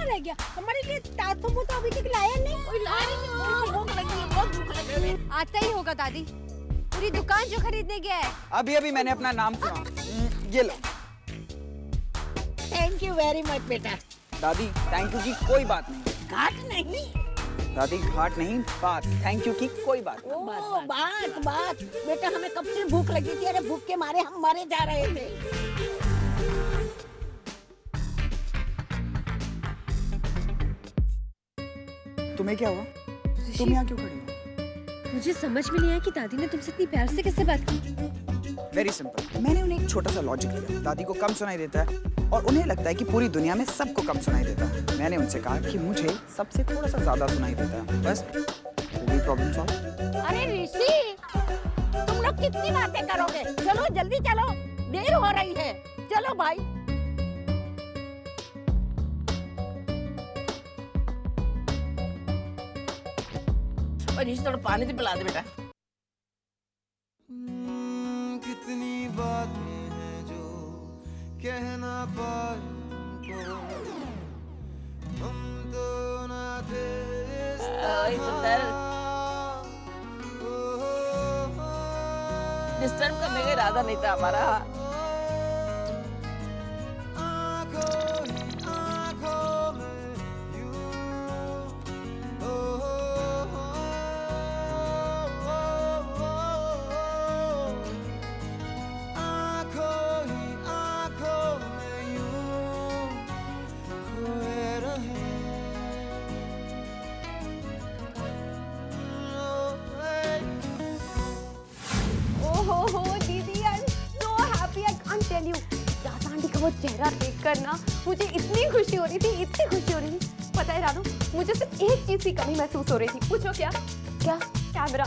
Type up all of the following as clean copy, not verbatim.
कहाँ रह गया? हमारे लिए तातों को तो अभी तक लाया नहीं। कोई लाया नहीं। भूख लगी है, बहुत भूख लगी है। आता ही होगा दादी, पूरी दुकान जो खरीदने गया है। अभी अभी मैंने अपना नाम सुना। ये लो। थैंक यू वेरी मच बेटा। दादी थैंक यू की कोई बात नहीं। घाट नहीं दादी, घाट नहीं, बात। थैंक यू की कोई बात नहीं। बात बेटा, हमें कब से भूख लगी थी। अरे भूख के मारे हम मरे जा रहे थे। तुम्हें क्या हुआ? तुम यहाँ क्यों खड़ी हो? मुझे समझ में नहीं आया कि दादी ने तुमसे इतनी प्यार से कैसे बात की। Very simple. मैंने उन्हें एक छोटा सा लॉजिक दिया। दादी को कम सुनाई देता है और उन्हें लगता है कि पूरी दुनिया में सबको कम सुनाई देता है। मैंने उनसे कहा कि मुझे सबसे थोड़ा सा ज्यादा सुनाई देता है। बस पूरी प्रॉब्लम सॉल्व। अरे ऋषि, तुम लोग कितनी बातें करोगे? चलो जल्दी चलो, देर हो रही है। चलो भाई। ऋषि थोड़ा पानी से पिला दे बेटा। कितनी बातें हैं जो कह ना पाए तुमको, हम तो ना थे इस तरह। डिस्टर्ब करने का इरादा नहीं था हमारा। वो चेहरा देखकर ना मुझे इतनी खुशी हो रही थी, इतनी खुशी हो रही थी। पता है रानू, मुझे सिर्फ एक चीज की कमी महसूस हो रही थी। पूछो क्या? क्या? कैमरा।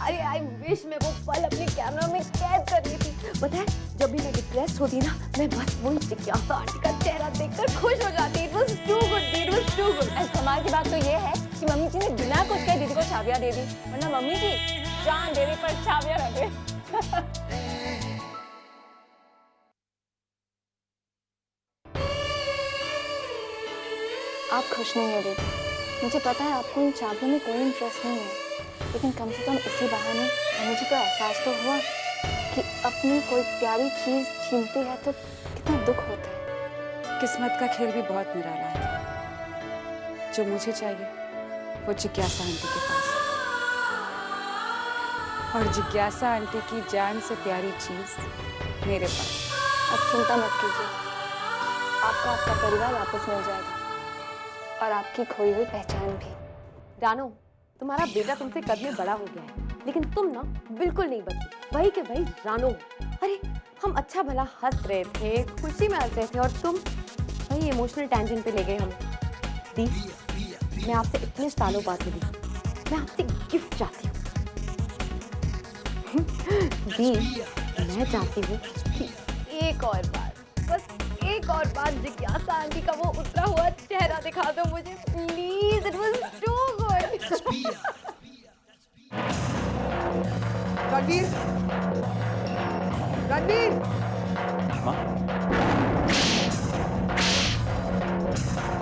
अरे आई विश मैं वो पल अपने कैमरा में कैद कर रही थी। पता है, जब भी मैं डिप्रेस्ड होती ना, मैं बस वही जिज्ञासा आंटी का चेहरा देखकर खुश हो जाती। It was too good, it was too good. कमाल की बात तो ये है कि मम्मी जी ने बिना कुछ कहे दीदी को चाबियां दे दी, वरना मम्मी जी जान देने पर चाबियां रखे। आप खुश नहीं है दीदी, मुझे पता है आपको इन चाबियों में कोई इंटरेस्ट नहीं है, लेकिन कम से कम इसी बहाने मुझे को एहसास तो हुआ कि अपनी कोई प्यारी चीज छीनती है तो कितना दुख होता है। किस्मत का खेल भी बहुत निराला है। जो मुझे चाहिए वो जिज्ञासा आंटी के पास है, और जिज्ञासा आंटी की जान से प्यारी चीज मेरे पास। अब चिंता मत कीजिए, आपको आपका परिवार वापस मिल जाएगा और आपकी खोई हुई पहचान भी। रानो, तुम्हारा बेटा तुमसे कद में बड़ा हो गया है, लेकिन तुम ना बिल्कुल नहीं बदली, वही के वही रानो। अरे हम अच्छा भला हंस रहे थे, खुशी में हंस रहे थे, और तुम वही इमोशनल टेंशन पे ले गए हमें। दी, मैं आपसे इतने सालों बाद मिली, मैं आपसे गिफ्ट चाहती हूँ। दी, मैं चाहती हूँ कि एक और बार, बस एक और बार जिज्ञासा आंटी का वो उतरा हुआ चेहरा दिखा दो मुझे, please. It was too good. Ranveer, Ranveer. माँ,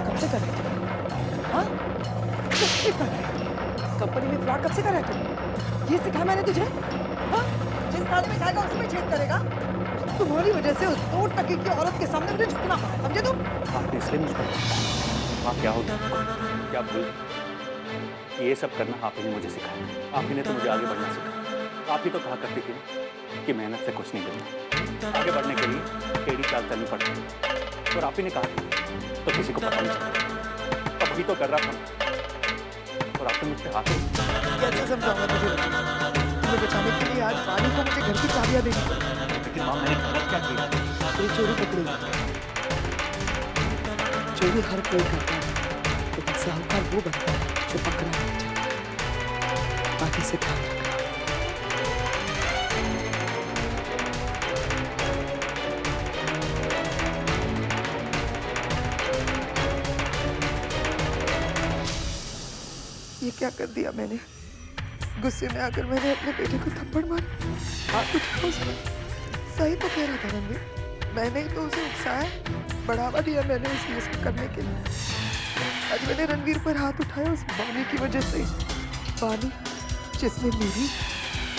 कब से कर रहे थे? हाँ? कंपनी में फ्रॉड कब से कर रहे थे? ये सिखाया मैंने तुझे? हाँ? जिस हाथ में खाएगा उसी में छेद करेगा। तुम्हारी वजह से उस 2 टके की औरत के सामने मुझे झुकना पड़ा, समझे तुम? आपने इसलिए मुझको माँ क्या होता क्या भूल ये सब करना आप ही ने मुझे सिखाया। आप ही ने तो मुझे आगे बढ़ना सिखाया। आप ही तो कहा करती थी कि मेहनत से कुछ नहीं मिलता, आगे बढ़ने के लिए टेढ़ी चाल चलनी पड़ती है, और आप ही ने कहा तो किसी को पता नहीं चलता। अब भी तो कर रहा था और आपने मुझ पे हाथ। कैसे समझाऊंगा तुझे? तुम्हें बचाने के लिए आज रानी को मुझे घर की चाबियां देनी पड़ी। लेकिन माँ, मैंने गलत क्या किया? तेरी चोरी पकड़ी। चोरी हर कोई करता है, लेकिन साहूकार वो बनता है जो पकड़ा नहीं जाता। बाकी से ध्यान रखना। ये क्या कर दिया मैंने? गुस्से में आकर मैंने अपने बेटे को थप्पड़ मारा। कुछ उसमें सही तो कह रहा था रणवीर, मैंने ही तो उसे उकसाया। बढ़ावा दिया मैंने इस चीज को करने के लिए। आज मैंने रणवीर पर हाथ उठाया उस बानी की वजह से। बानी जिसने मेरी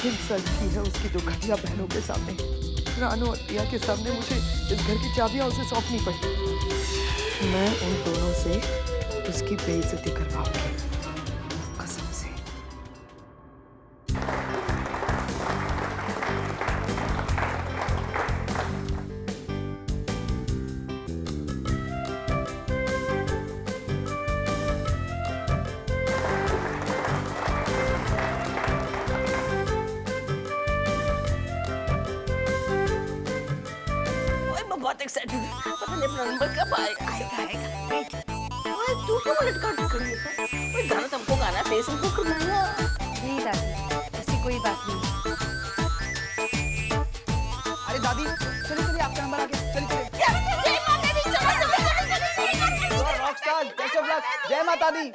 इंसल्ट की है उसकी दो घटिया बहनों के सामने, रानू और पिया के सामने। मुझे इस घर की चाबियां उसे सौंपनी पड़ी। मैं उन दोनों से उसकी बेइज्जती करवाऊंगी, कसम से। बहुत एक्साइटेड हूँ, पता नहीं अपना नंबर कब आएगा। आएगा। ओए तू क्यों लटका खड़ी है? ओए गाना तुमको गाना है, फेस को करना। नहीं दादी, ऐसी कोई बात नहीं। अरे दादी चलिए चलिए, आपका नंबर आ गया, चलिए चलिए। जय माता दी, चलो। रॉकस्टार, बेस्ट ऑफ लक, जय माता दी।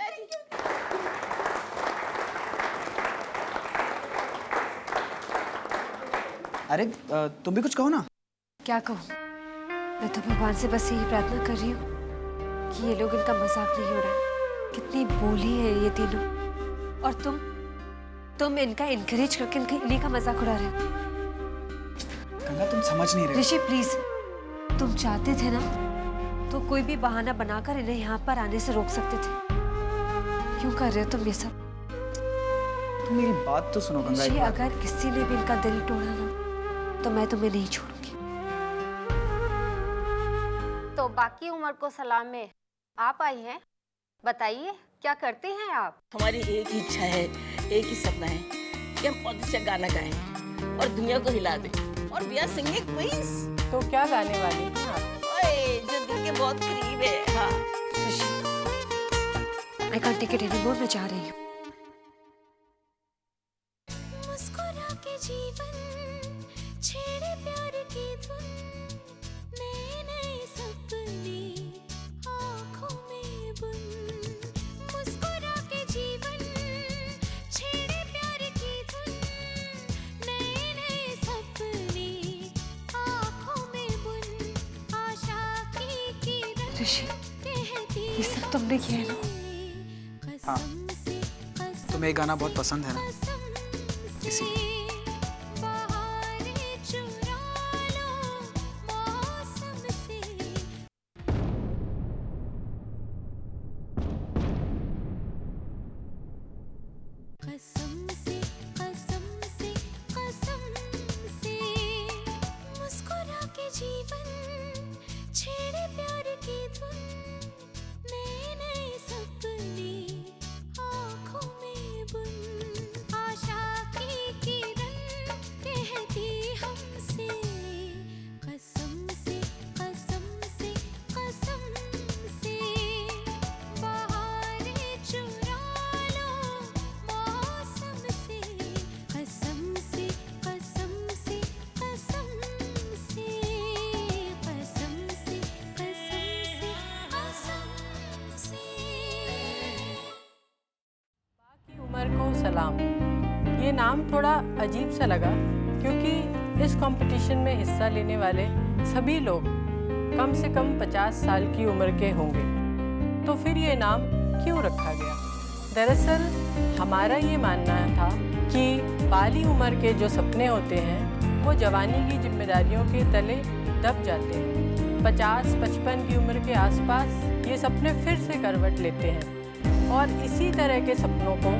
अरे तुम भी कुछ कहो ना। क्या कहूँ? मैं तो भगवान से बस यही प्रार्थना कर रही हूँ कि ये लोग इनका मजाक नहीं हो रहा है। कितनी बोली है ये तीनों, और तुम इनका इनकरेज करके इन्हीं का मजाक उड़ा रहे हो। गंगा तुम समझ नहीं रहे। ऋषि प्लीज, तुम चाहते थे ना तो कोई भी बहाना बनाकर इन्हें यहाँ पर आने से रोक सकते थे। क्यों कर रहे हो तुम ये सब? तुम मेरी बात तो सुनो गंगा। ऋषि, अगर किसी ने भी इनका दिल तोड़ा ना तो मैं तुम्हें नहीं छोड़ूंगी। तो बाकी उम्र को सलाम में आप आई हैं, बताइए क्या करते हैं आप? हमारी एक ही इच्छा है, एक ही सपना है कि हम बहुत अच्छा गाना गाएं और दुनिया को हिला दें। और वी आर सिंगिंग क्वींस। तो क्या गाने वाली हैं आप? ओए जो दिल के बहुत करीब है। हाँ ऋषि, I can't take it anymore, मैं जा रही हूँ। मुस्कुरा के जीवन छेड़े प्यार की धुन, नए नए सपने आँखों में बुन। मुस्कुरा के जीवन छेड़े प्यार की धुन, नए नए सपने आँखों में बुन। आशा की किरण ऋषि, कहती ये सब तुमने किया है ना? हाँ, तुम्हें ये गाना बहुत पसंद है ना, इसीलिए। मुस्कुरा के जीवन छेड़े प्यार की धुन, नए नए सपने आँखों में बुन। आशा की किरण कहती हमसे, कसम से कसम से कसम से, बहारें चुरा लो मौसम से। कसम से कसम से कसम से, कसम से कसम से कसम से। बाकी उम्र को सलाम, ये नाम थोड़ा अजीब सा लगा क्योंकि इस कंपटीशन में हिस्सा लेने वाले सभी लोग कम से कम 50 साल की उम्र के होंगे। तो फिर ये नाम क्यों रखा गया? दरअसल हमारा ये मानना था कि बाली उम्र के जो सपने होते हैं वो जवानी की जिम्मेदारियों के तले दब जाते हैं। 50-55 की उम्र के आसपास ये सपने फिर से करवट लेते हैं, और इसी तरह के सपनों को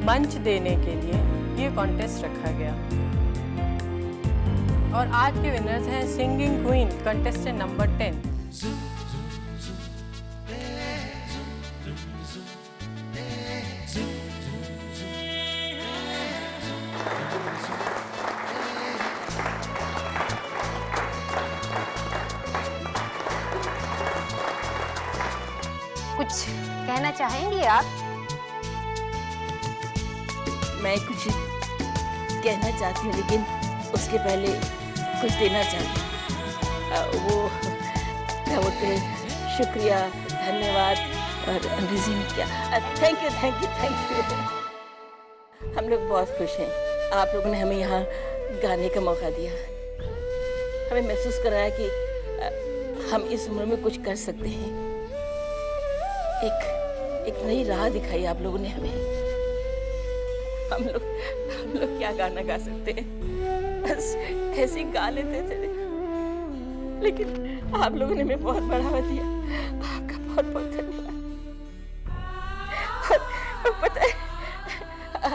मंच देने के लिए ये कॉन्टेस्ट रखा गया। और आज के विनर्स हैं सिंगिंग क्वीन कंटेस्टेंट नंबर 10। कुछ कहना चाहेंगी आप? मैं कुछ कहना चाहती हूँ, लेकिन उसके पहले कुछ देना चाहती हूँ। वो क्या बोलते हैं, शुक्रिया, धन्यवाद, और अंग्रेजी में क्या, thank you thank you thank you. हम लोग बहुत खुश हैं, आप लोगों ने हमें यहाँ गाने का मौका दिया, हमें महसूस कराया कि हम इस उम्र में कुछ कर सकते हैं। एक नई राह दिखाई आप लोगों ने हमें। हम लोग क्या गाना गा सकते हैं, बस ऐसे ही गा लेते थे, लेकिन आप लोगों ने हमें बहुत बढ़ावा दिया। आपका बहुत बहुत धन्यवाद। और पता है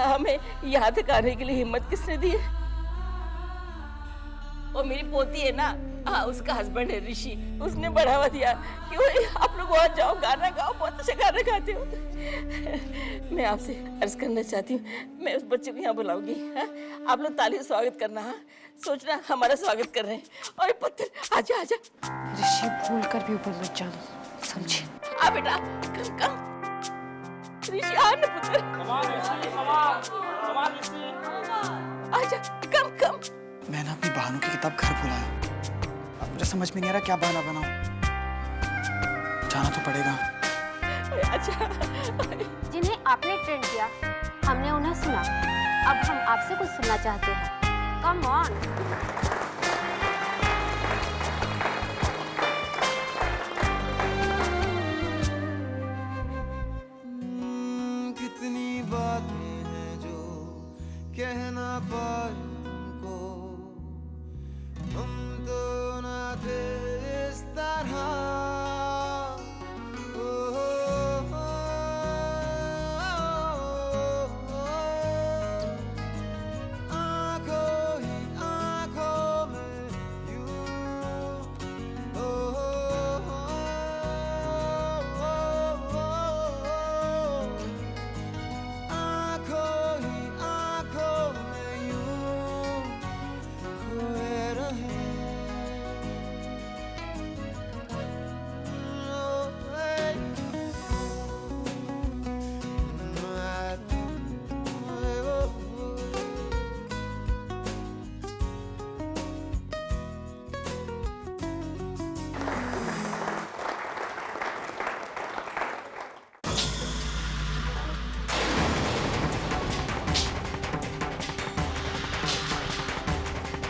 हमें यहाँ तक आने के लिए हिम्मत किसने दी है? और मेरी पोती है ना, हाँ, उसका हस्बैंड है ऋषि, उसने बढ़ावा दिया कि वो आप लोग वहाँ जाओ, गाना गाओ, बहुत अच्छा गाना गाते हो। मैं आपसे अर्ज करना चाहती हूँ, मैं उस बच्चे को यहाँ बुलाऊंगी। हाँ? आप लोग ताली से स्वागत करना। हाँ? सोचना हमारा स्वागत कर रहे हैं। और पत्थर आजा आजा। ऋषि भूल कर भी ऊपर मत जाना, समझे? आ बेटा, कम कम। ऋषि आ ना पुत्र। आजा, कम कम। मैंने अपनी बहनों की किताब घर भुलाया। अब मुझे समझ में नहीं आ रहा क्या बहाना बनाऊं। जाना तो पड़ेगा। अच्छा। जिन्हें आपने ट्रेन किया, हमने उन्हें सुना। अब हम आपसे कुछ सुनना चाहते हैं। Come on. कितनी बातें हैं जो कह ना पाए उनको, हम तो ना थे इस तरह। आंखों ही आंखों में यूं, आंखों ही आंखों में यूं खोए रहे।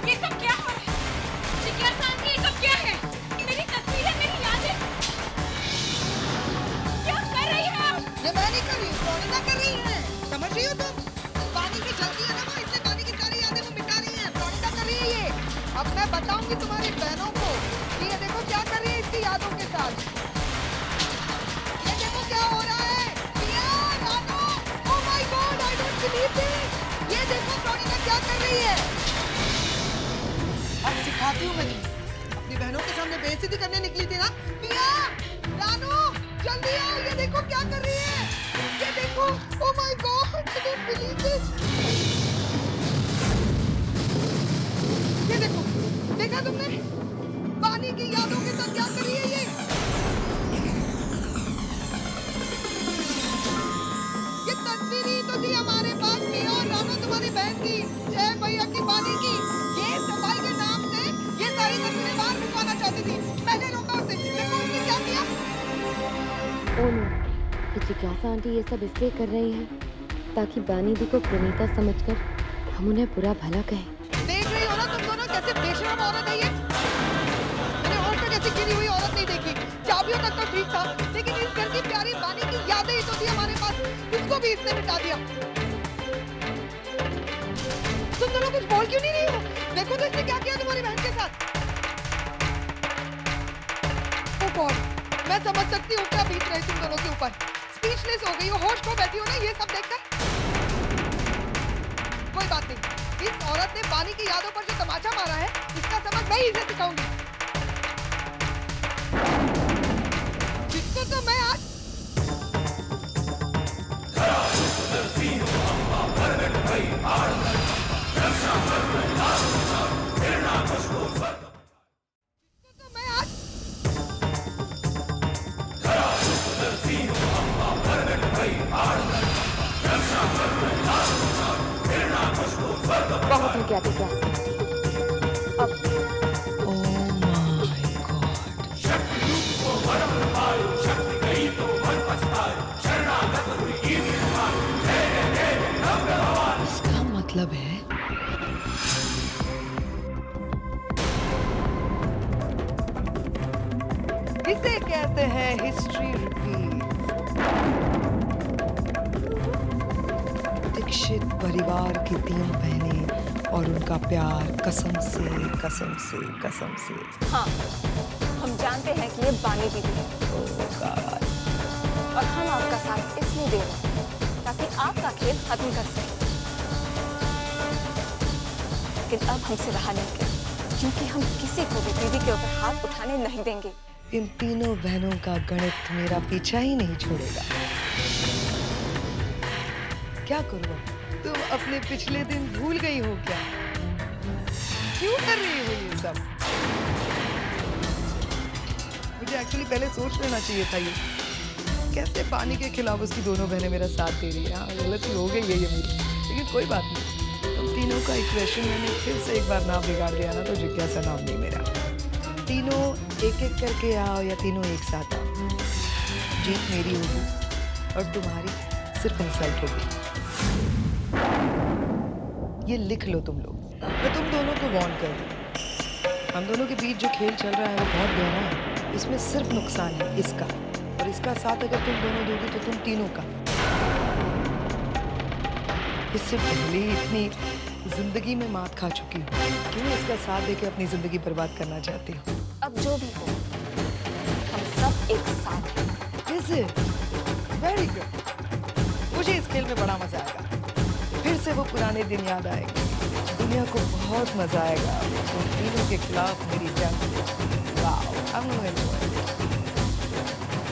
ये सब क्या हो रहा है? जिज्ञासा आंटी, ये सब क्या है? मेरी तस्वीरें, मेरी यादें। क्या कर रही है आप? ये मैं नहीं कर रही हूँ, रोनिका कर रही है। समझ रही हो तुम? पानी से जलती है ना वो, इसलिए पानी की सारी यादें वो मिटा रही है। रोनिका कर रही है ये। अब मैं बताऊंगी तुम्हारी बहनों को कि ये देखो क्या कर रही है इसकी यादों के साथ। ये देखो क्या हो रहा है। पिया, रानो, oh my God, I don't believe this। ये देखो रोनिका क्या कर रही है। अब सिखाती हूँ मैं तुम्हें। अपनी बहनों के सामने बेइज्जती करने निकली थी ना। पिया, रानो, जल्दी आओ, ये देखो क्या कर रही है। ये देखो, oh my God, I don't believe this। ये देखो, देखा तुमने? पानी की यादों के साथ क्या कर रही है ये। ये तस्वीर ही तो थी हमारे पास में, और रानो तुम्हारी बहन की, जय भैया की पानी की। ये सफाई के नाम से ये सारी तस्वीरें बाहर निकालना चाहती थी। मैंने रोका उसे। देखो उसने क्या किया। ओ नो, ये जिज्ञासा आंटी ये सब इसलिए कर रही हैं ताकि बानी दी को प्रणीता समझकर हम उन्हें बुरा भला कहें। देख रही हो ना तुम दोनों कैसे बेशरम औरत है ये। मैंने और तक ऐसी गिरी हुई औरत नहीं देखी। चाबियों तक तो ठीक था, लेकिन इस घर की प्यारी बानी की यादें ही तो थी हमारे पास, इसको भी इसने मिटा दिया। तुम दोनों कुछ बोल क्यों नहीं रही हो? देखो तो इसने क्या किया तुम्हारी बहन के साथ। ओ गॉड, मैं समझ सकती हूँ क्या बीत रही तुम दोनों के ऊपर। स्पीचलेस हो गई हो, होश खो बैठी हो ना ये सब देखकर। कोई बात नहीं, इस औरत ने पानी की यादों पर जो तमाचा मारा है, इसका सबक मैं ही इसे सिखाऊंगी। जिसको तो मैं आज बहुत हो गया जिज्ञासा। अब ओम इसे कहते हैं हिस्ट्री रिपीट। दीक्षित परिवार की 3 बहनें और उनका प्यार कसम से कसम से कसम से। हाँ, हम जानते हैं कि ये बानी दीदी है और हम आपका साथ इसलिए दे रहे हैं ताकि आपका खेल खत्म कर सकें। लेकिन अब हमसे रहा नहीं गया क्योंकि हम किसी को भी दीदी के ऊपर हाथ उठाने नहीं देंगे। इन तीनों बहनों का गणित मेरा पीछा ही नहीं छोड़ेगा। क्या करूँ? तुम अपने पिछले दिन भूल गई हो क्या? क्यों कर रही हो ये सब? मुझे एक्चुअली पहले सोच लेना चाहिए था ये। कैसे पानी के खिलाफ उसकी दोनों बहनें मेरा साथ दे रही है। हाँ, गलती हो गई है ये मेरी, लेकिन कोई बात नहीं। तुम तीनों का इक्वेशन मैंने फिर से एक बार नाम बिगाड़ दिया ना, तो जिज्ञासा नाम नहीं मेरा। तीनों एक एक करके आओ या तीनों एक साथ आओ, जीत मेरी होगी और तुम्हारी सिर्फ इंसल्ट होगी। ये लिख लो तुम लोग। मैं तुम दोनों को वार्न कर दूं। हम दोनों के बीच जो खेल चल रहा है वो बहुत गहरा है। इसमें सिर्फ नुकसान है इसका, और इसका साथ अगर तुम दोनों दोगी तो तुम तीनों का। इससे पहले इतनी जिंदगी में मात खा चुकी हूँ, क्यों इसका साथ देके अपनी जिंदगी बर्बाद करना चाहती हूँ? अब जो भी हो, हम सब एक साथ हैं। Is it? Very good. मुझे इस खेल में बड़ा मजा आएगा। फिर से वो पुराने दिन याद आएंगे। दुनिया को बहुत मजा आएगा उन तीनों के खिलाफ मेरी जंग। Wow, I'm gonna enjoy it.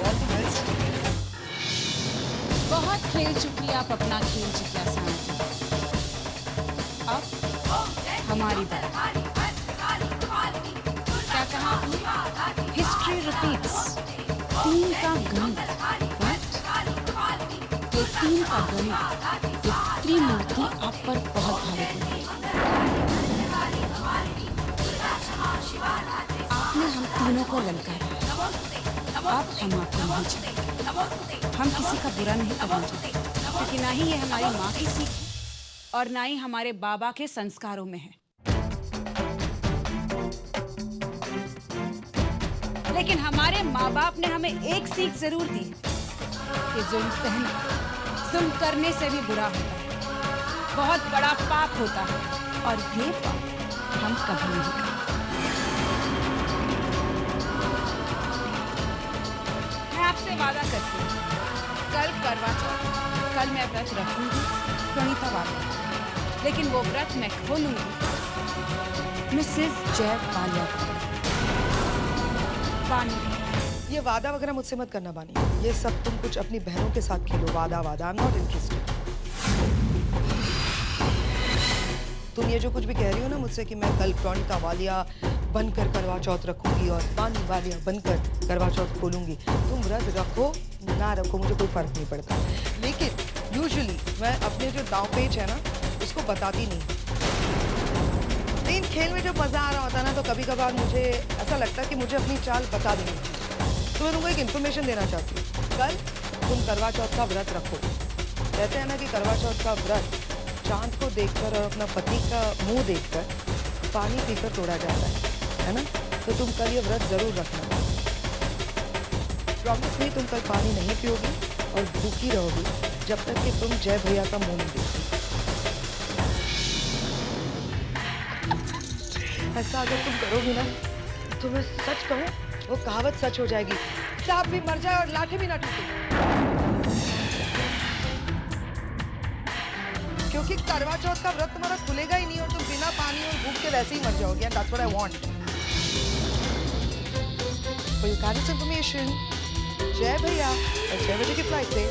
All the best. बहुत खेल चुकी आप अपना खेल जिज्ञासा आंटी। अब हमारी बारी। क्या कहा आपने? History repeats. 3 का गणित। ये 3 का गणित, ये त्रिमूर्ति आप पर बहुत भारी होगी। आपने हम तीनों को ललकारा, अब हम आपको नहीं चाहते। हम किसी का बुरा नहीं करना चाहते, क्योंकि ना ही ये हमारी माँ की सीख और ना ही हमारे बाबा के संस्कारों में है। लेकिन हमारे माँ बाप ने हमें एक सीख जरूर दी कि जुल्म सहना, जुल्म करने से भी बुरा होता है, बहुत बड़ा पाप होता है, और ये पाप हम कभी नहीं करते। मैं आपसे वादा करती हूँ, कल करवा चौथ, कल मैं व्रत रखूंगी, प्रणीता वादा, लेकिन वो व्रत मैं खोलूंगी मिसेस जय वालिया बानी। ये वादा वगैरह मुझसे मत करना बानी। ये सब तुम कुछ अपनी बहनों के साथ खेलो। वादा वादा, I'm not interested। तुम ये जो कुछ भी कह रही हो ना मुझसे कि मैं कल प्रणीता वालिया बनकर करवा चौथ रखूंगी और बानी वालिया बनकर करवा चौथ खोलूंगी, तुम व्रत रखो ना रखो मुझे कोई फर्क नहीं पड़ता। लेकिन यूजुअली मैं अपने जो दांव पेच है ना उसको बताती नहीं। लेकिन खेल में जब मजा आ रहा होता है ना तो कभी कभार मुझे ऐसा लगता है कि मुझे अपनी चाल बता देनी चाहिए। तो मैं तुमको एक इन्फॉर्मेशन देना चाहती हूँ। कल तुम करवा चौथ का व्रत रखो। कहते हैं ना कि करवा चौथ का व्रत चांद को देखकर और अपना पति का मुंह देखकर पानी पीकर तोड़ा जाता है ना? तो तुम कल ये व्रत जरूर रखना। प्रॉमिस नहीं, तुम कल पानी नहीं पियोगी और भूखी रहोगी जब तक कि तुम जय भैया का मुंह नहीं देखती। ऐसा अगर तुम करोगी ना तो मैं सच कहूँ वो कहावत सच हो जाएगी, सांप भी मर जाए और लाठी भी ना टूटे। क्योंकि करवा चौथ का व्रत तुम्हारा खुलेगा ही नहीं और तुम बिना पानी और भूख के वैसे ही मर जाओगे। And that's what I want. For your kindest information, जय भैया और 6 बजे की फ्लाइट से